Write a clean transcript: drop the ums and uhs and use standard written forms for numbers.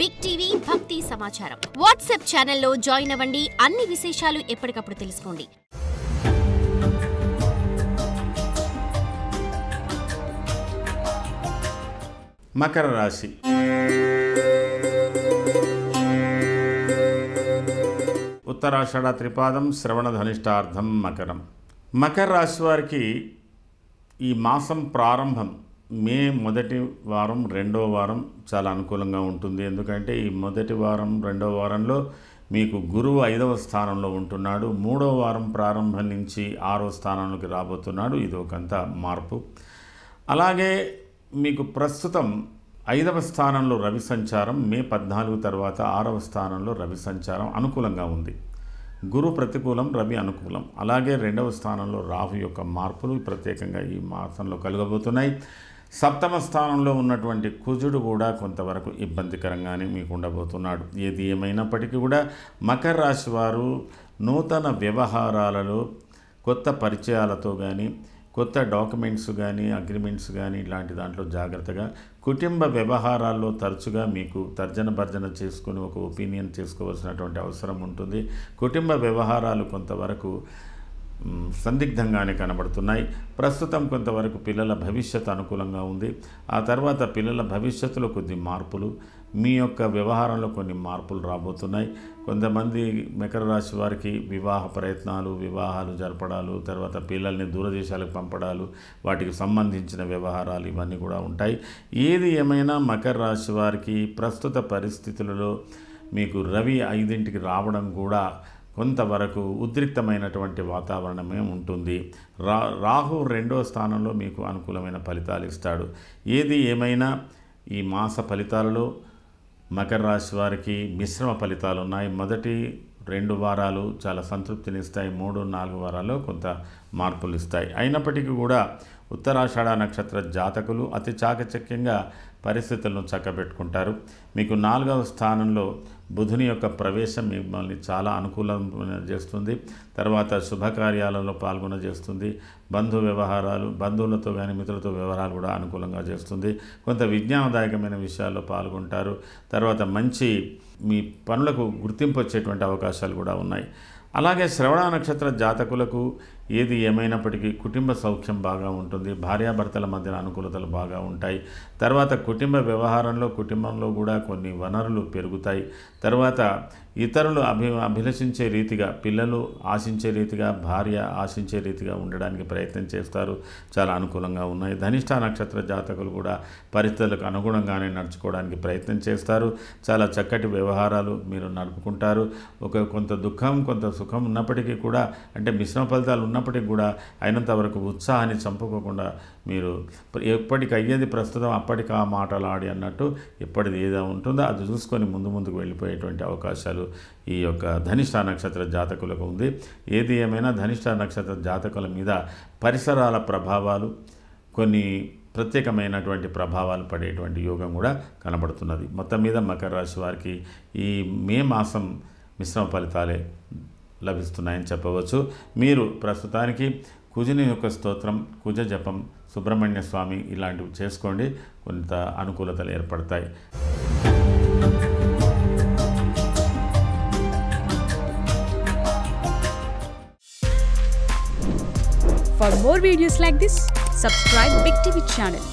Big TV భక్తి సమాచారం WhatsApp ఛానల్లో జాయిన్ అవ్వండి. అన్ని విశేషాలు ఎప్పటికప్పుడు తెలుసుకోండి. మకర రాశి. ఉత్తరాషాఢ త్రిపాదం, శ్రవణ ధనిష్టార్థం మకరం. మకర రాశి వారికి ఈ మాసం ప్రారంభం మే మొదటి వారం రెండవ వారం చాలా అనుకూలంగా ఉంటుంది. ఎందుకంటే ఈ మొదటి వారం రెండవ వారంలో మీకు గురువు 5వ స్థానంలో ఉంటున్నాడు. 3వ వారం ప్రారంభం నుంచి 6వ స్థానంలోకి రాబోతున్నాడు. ఇది ఒకంత మార్పు. అలాగే మీకు ప్రస్తుతం 5వ స్థానంలో రవి సంచారం, మే 14 తర్వాత 6వ స్థానంలో రవి సంచారం అనుకూలంగా ఉంది. గురు ప్రతికూలం, రవి అనుకూలం. అలాగే 2వ స్థానంలో రాహు యొక్క మార్పులు ప్రత్యేకంగా ఈ మాసంలో కలగబోతున్నాయి. 7వ స్థానంలో ఉన్నటువంటి కుజుడు కూడా కొంతవరకు ఇబ్బందికరంగానే మీకు ఉండబోతున్నాడు. ఏది ఏమైనప్పటికీ కూడా మకర రాశి వారు నూతన వ్యవహారాలలో కొత్త పరిచయాలతో కానీ, కొత్త డాక్యుమెంట్స్ కానీ, అగ్రిమెంట్స్ కానీ ఇలాంటి దాంట్లో జాగ్రత్తగా, కుటుంబ వ్యవహారాల్లో తరచుగా మీకు తర్జన భర్జన చేసుకుని ఒక ఒపీనియన్ చేసుకోవాల్సినటువంటి అవసరం ఉంటుంది. కుటుంబ వ్యవహారాలు కొంతవరకు సందిగ్ధంగానే కనబడుతున్నాయి. ప్రస్తుతం కొంతవరకు పిల్లల భవిష్యత్తు అనుకూలంగా ఉంది. ఆ తర్వాత పిల్లల భవిష్యత్తులో కొద్ది మార్పులు, మీ యొక్క వ్యవహారంలో కొన్ని మార్పులు రాబోతున్నాయి. కొంతమంది మకర రాశి వారికి వివాహ ప్రయత్నాలు, వివాహాలు జరపడాలు, తర్వాత పిల్లల్ని దూరదేశాలకు పంపడాలు, వాటికి సంబంధించిన వ్యవహారాలు ఇవన్నీ కూడా ఉంటాయి. ఏది ఏమైనా మకర రాశి వారికి ప్రస్తుత పరిస్థితులలో మీకు రవి 5ంటికి రావడం కూడా కొంతవరకు ఉద్రిక్తమైనటువంటి వాతావరణమే ఉంటుంది. రాహు 2వ స్థానంలో మీకు అనుకూలమైన ఫలితాలు ఇస్తాడు. ఏది ఏమైనా ఈ మాస ఫలితాలలో మకర రాశి వారికి మిశ్రమ ఫలితాలు ఉన్నాయి. మొదటి 2 వారాలు చాలా సంతృప్తినిస్తాయి. 3, 4 వారాల్లో కొంత మార్పులు ఇస్తాయి. అయినప్పటికీ కూడా ఉత్తరాషాఢ నక్షత్ర జాతకులు అతి చాకచక్యంగా పరిస్థితులను చక్కబెట్టుకుంటారు. మీకు 4వ స్థానంలో బుధుని యొక్క ప్రవేశం మిమ్మల్ని చాలా అనుకూలం చేస్తుంది. తర్వాత శుభకార్యాలలో పాల్గొన చేస్తుంది. బంధు వ్యవహారాలు, బంధువులతో కానీ మిత్రులతో వ్యవహారాలు కూడా అనుకూలంగా చేస్తుంది. కొంత విజ్ఞానదాయకమైన విషయాల్లో పాల్గొంటారు. తర్వాత మంచి మీ పనులకు గుర్తింపు వచ్చేటువంటి అవకాశాలు కూడా ఉన్నాయి. అలాగే శ్రవణ నక్షత్ర జాతకులకు ఏది ఏమైనప్పటికీ కుటుంబ సౌఖ్యం బాగా ఉంటుంది. భార్యాభర్తల మధ్యన అనుకూలతలు బాగా ఉంటాయి. తర్వాత కుటుంబ వ్యవహారంలో కుటుంబంలో కూడా కొన్ని వనరులు పెరుగుతాయి. తర్వాత ఇతరులు అభిలషించే రీతిగా, పిల్లలు ఆశించే రీతిగా, భార్య ఆశించే రీతిగా ఉండడానికి ప్రయత్నం చేస్తారు. చాలా అనుకూలంగా ఉన్నాయి. ధనిష్ట నక్షత్ర జాతకులు కూడా పరిస్థితులకు అనుగుణంగానే నడుచుకోవడానికి ప్రయత్నం చేస్తారు. చాలా చక్కటి వ్యవహారాలు మీరు నడుపుకుంటారు. కొంత దుఃఖం, కొంత సుఖం ఉన్నప్పటికీ కూడా, అంటే మిశ్రమ ఫలితాలు ఉన్నప్పటికీ కూడా అయినంత వరకు ఉత్సాహాన్ని చంపుకోకుండా మీరు ఎప్పటికి అయ్యేది ప్రస్తుతం అప్పటికి ఆ మాటలు ఆడి అన్నట్టు ఎప్పటిది ఏదో ఉంటుందో అది చూసుకొని ముందుకు వెళ్ళిపోయేటువంటి అవకాశాలు ఈ యొక్క ధనిష్ట నక్షత్ర జాతకులకు ఉంది. ఏది ఏమైనా ధనిష్ట నక్షత్ర జాతకుల మీద పరిసరాల ప్రభావాలు, కొన్ని ప్రత్యేకమైనటువంటి ప్రభావాలు పడేటువంటి యోగం కూడా కనబడుతున్నది. మొత్తం మీద మకర రాశి వారికి ఈ మే మాసం మిశ్రమ ఫలితాలే లభిస్తున్నాయని చెప్పవచ్చు. మీరు ప్రస్తుతానికి కుజుని యొక్క స్తోత్రం, కుజ జపం, సుబ్రహ్మణ్య స్వామి ఇలాంటివి చేసుకోండి. కొంత అనుకూలతలు ఏర్పడతాయి. For more videos like this, subscribe Big TV channel.